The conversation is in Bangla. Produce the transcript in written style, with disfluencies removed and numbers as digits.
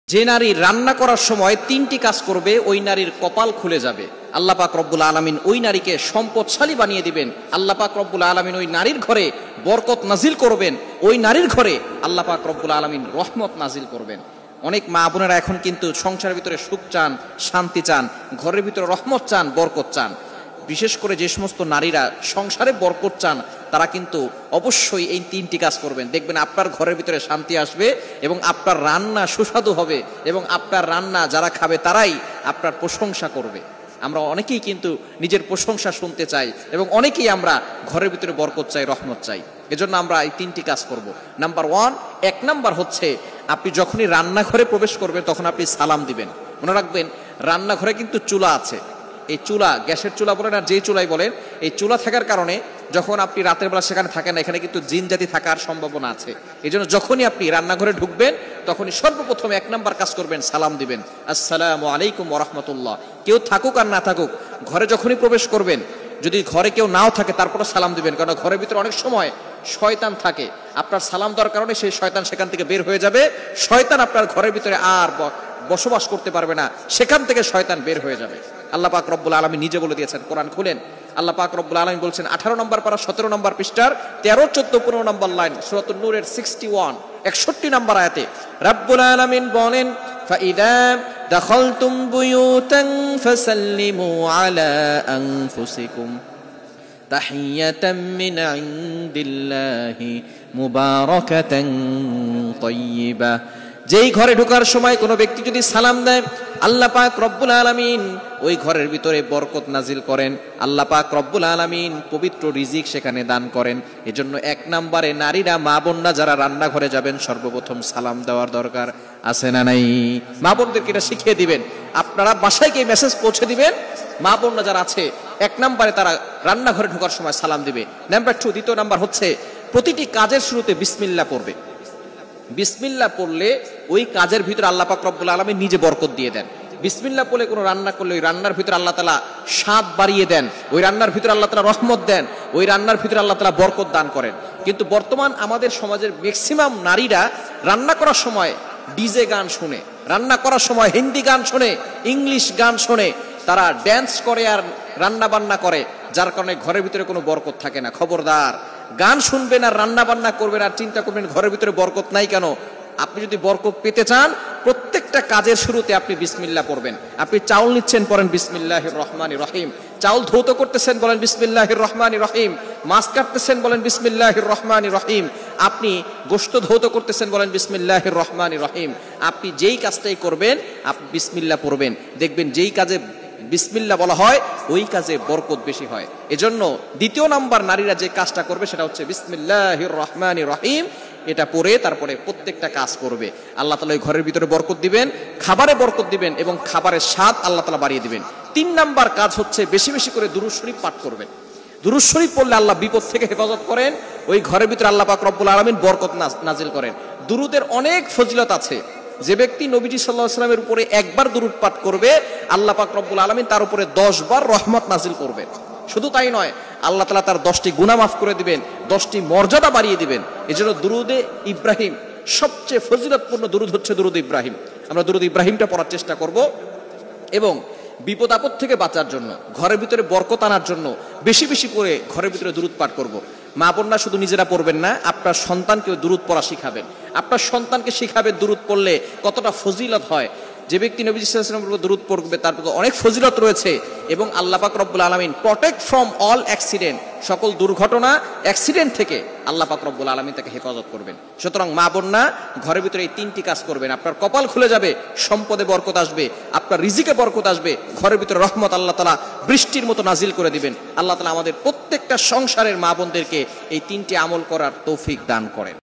যে নারী রান্না করার সময় তিনটি কাজ করবে ওই নারীর কপাল খুলে যাবে। আল্লাহ পাক রব্বুল আলামিন ওই নারীকে সম্পদশালী বানিয়ে দিবেন। আল্লাহ পাক রব্বুল আলামিন ওই নারীর ঘরে বরকত নাজিল করবেন। ওই নারীর ঘরে আল্লাহ পাক রব্বুল আলামিন রহমত নাজিল করবেন। অনেক মা বোনেরা এখন কিন্তু সংসারের ভিতরে সুখ চান, শান্তি চান, ঘরের ভিতরে রহমত চান, বরকত চান। বিশেষ করে যে সমস্ত নারীরা সংসারে বরকত চান তারা কিন্তু অবশ্যই এই তিনটি কাজ করবেন। দেখবেন আপনার ঘরের ভিতরে শান্তি আসবে এবং আপনার রান্না সুস্বাদু হবে এবং আপনার রান্না যারা খাবে তারাই আপনার প্রশংসা করবে। আমরা অনেকেই কিন্তু নিজের প্রশংসা শুনতে চাই এবং অনেকেই আমরা ঘরের ভিতরে বরকত চাই, রহমত চাই। এজন্য আমরা এই তিনটি কাজ করব। নাম্বার ওয়ান, এক নাম্বার হচ্ছে আপনি যখনই রান্নাঘরে প্রবেশ করবেন তখন আপনি সালাম দিবেন। মনে রাখবেন রান্নাঘরে কিন্তু চুলা আছে। এই চুলা, গ্যাসের চুলা বলেন আর যেই চুলাই বলেন, এই চুলা থাকার কারণে যখন আপনি রাতের বেলা সেখানে থাকেন না, এখানে কিন্তু জিন জাতি থাকার সম্ভাবনা আছে। এই জন্য যখনই আপনি রান্নাঘরে ঢুকবেন তখনই সর্বপ্রথম এক নাম্বার কাজ করবেন, সালাম দিবেন, আসসালামু আলাইকুম ওয়া রাহমাতুল্লাহ। কেউ থাকুক আর না থাকুক, ঘরে যখনই প্রবেশ করবেন, যদি ঘরে কেউ নাও থাকে তারপরে সালাম দিবেন, কারণ ঘরের ভিতরে অনেক সময় শয়তান থাকে। আপনার সালাম দেওয়ার কারণে সেই শয়তান সেখান থেকে বের হয়ে যাবে। শয়তান আপনার ঘরের ভিতরে আর বসবাস করতে পারবে না, সেখান থেকে শয়তান বের হয়ে যাবে। আল্লাহ পাক রব্বুল আলামিন নিজে বলে দিয়েছেন, কোরআন খুলেন, আল্লাহ পাক রব্বুল আলামিন বলছেন 18 নম্বর পারা 17 নম্বর পৃষ্ঠার 13, 14, 15 নম্বর লাইন, সূরাতুন নূরের 61, 61 নম্বর আয়াতে রব্বুল আলামিন বলেন, ফাইদা দাখালতুম বুয়ুতান ফাসাল্লিমু আলা আনফুসিকুম তাহিয়াতাম মিন ইনদিল্লাহি মুবারাকাতান তাইয়্যিবা। যেই ঘরে ঢোকার সময় কোনো ব্যক্তি যদি সালাম দেয়, আল্লাহ পাক রব্বুল আলামিন ওই ঘরের ভিতরে বরকত নাজিল করেন। আল্লাহ পাক রব্বুল আলামিন পবিত্র রিজিক সেখানে দান করেন। এজন্য এক নম্বরে নারীরা, মা বোনরা যারা রান্নাঘরে যাবেন সর্বপ্রথম সালাম দেওয়ার দরকার আছে না নাই? মা বোনদেরকে এটা শিখিয়ে দিবেন, আপনারা বাসায় গিয়ে মেসেজ পৌঁছে দিবেন। মা বোনরা যারা আছে এক নম্বরে তারা রান্নাঘরে ঢোকার সময় সালাম দিবে। নাম্বার 2, দ্বিতীয় নাম্বার হচ্ছে প্রতিটি কাজের শুরুতে বিসমিল্লাহ পড়বে। বিসমিল্লাহ পড়লে ওই কাজের ভিতরে আল্লাহ পাক রব্বুল আলামিন নিজে বরকত দিয়ে দেন। বিসমিল্লাহ পড়লে কোনো রান্না করলে ওই রান্নার ভিতরে আল্লাহ তাআলা স্বাদ বাড়িয়ে দেন, ওই রান্নার ভিতরে আল্লাহ তাআলা রহমত দেন, ওই রান্নার ভিতরে আল্লাহ তাআলা বরকত দান করেন। কিন্তু বর্তমান আমাদের সমাজের ম্যাক্সিমাম নারীরা রান্না করার সময় ডিজে গান শুনে, রান্না করার সময় হিন্দি গান শুনে, ইংলিশ গান শুনে, তারা ড্যান্স করে আর রান্না বান্না করে, যার কারণে ঘরের ভিতরে কোনো বরকত থাকে না। খবরদার, গান শুনবেন আর রান্না বান্না করবেন আর চিন্তা করবেন ঘরের ভিতরে বরকত নাই কেন। আপনি যদি বরকত পেতে চান প্রত্যেকটা কাজের শুরুতে আপনি বিসমিল্লাহ পড়বেন। আপনি চাউল নিচ্ছেন, পড়েন বিসমিল্লাহির রহমানির রহিম। চাউল ধৌত করতেছেন, বলেন বিসমিল্লাহির রহমানির রহিম। মাছ কাটতেছেন, বলেন বিসমিল্লাহির রহমানির রহিম। আপনি গোশত ধৌত করতেছেন, বলেন বিসমিল্লাহির রহমানির রহিম। আপনি যেই কাজটাই করবেন আপনি বিসমিল্লাহ পড়বেন। দেখবেন যেই কাজে বিসমিল্লাহ বলা হয় ওই কাজে বরকত বেশি হয়। এজন্য দ্বিতীয় নাম্বার নারীরা যে কাজটা করবে সেটা হচ্ছে বিসমিল্লাহির রহমানির রহিম। এটা পড়ে তারপরে প্রত্যেকটা কাজ করবে। আল্লাহ তাআলা ওই ঘরের ভিতরে বরকত দিবেন, খাবারে বরকত দিবেন এবং খাবারের স্বাদ আল্লাহ তাআলা বাড়িয়ে দিবেন। 3 নাম্বার কাজ হচ্ছে বেশি বেশি করে দুরূদ শরীফ পাঠ করবেন। দুরূদ শরীফ পড়লে আল্লাহ বিপদ থেকে হেফাজত করেন, ওই ঘরের ভিতরে আল্লাহ পাক রব্বুল আলামিন বরকত নাজিল করেন। দুরূদের অনেক ফজিলত আছে। যে ব্যক্তি নবীজি সাল্লাল্লাহু আলাইহি ওয়াসাল্লামের উপরে একবার দুরূদ পাঠ করবে, আল্লাহ পাক রব্বুল আলামিন তার উপরে 10 বার রহমত নাজিল করবেন। শুধু তাই নয়, আল্লাহ তাআলা তার 10টি গুনাহ মাফ করে দিবেন, 10টি মর্যাদা বাড়িয়ে দিবেন। এজন্য দুরূদে ইব্রাহিম সবচেয়ে ফজিলতপূর্ণ দুরূদ হচ্ছে দুরূদ ইব্রাহিম। আমরা দুরূদ ইব্রাহিমটা পড়ার চেষ্টা করব এবং বিপদ আপদ থেকে বাঁচার জন্য, ঘরের ভিতরে বরকত আনার জন্য বেশি বেশি করে ঘরের ভিতরে দুরূদ পাঠ করব। মা বোনরা শুধু নিজেরা পড়বেন না, আপনার সন্তানকে দুরূদ পড়া শিখাবেন। আপনার সন্তানকে শিখাবেন দুরূদ পড়লে কতটা ফজিলত হয়। যে ব্যক্তি নবী সাল্লাল্লাহু আলাইহি ওয়াসাল্লামের উপর দুরূদ পড়বে তার প্রতি অনেক ফজিলত রয়েছে এবং আল্লাহ পাক রব্বুল আলামিন প্রটেক্ট ফ্রম অল অ্যাক্সিডেন্ট, সকল দুর্ঘটনা, অ্যাক্সিডেন্ট থেকে আল্লাহ পাক রব্বুল আলামিন তাকে হেফাজত করবেন। সুতরাং মা বোনরা ঘরের ভিতরে এই 3টি কাজ করবেন, আপনার কপাল খুলে যাবে, সম্পদে বরকত আসবে, আপনার রিজিকে বরকত আসবে, ঘরের ভিতরে রহমত আল্লাহ তাআলা বৃষ্টির মতো নাজিল করে দিবেন। আল্লাহ তাআলা আমাদের প্রত্যেকটা সংসারের মা বোনদেরকে এই 3টি আমল করার তৌফিক দান করেন।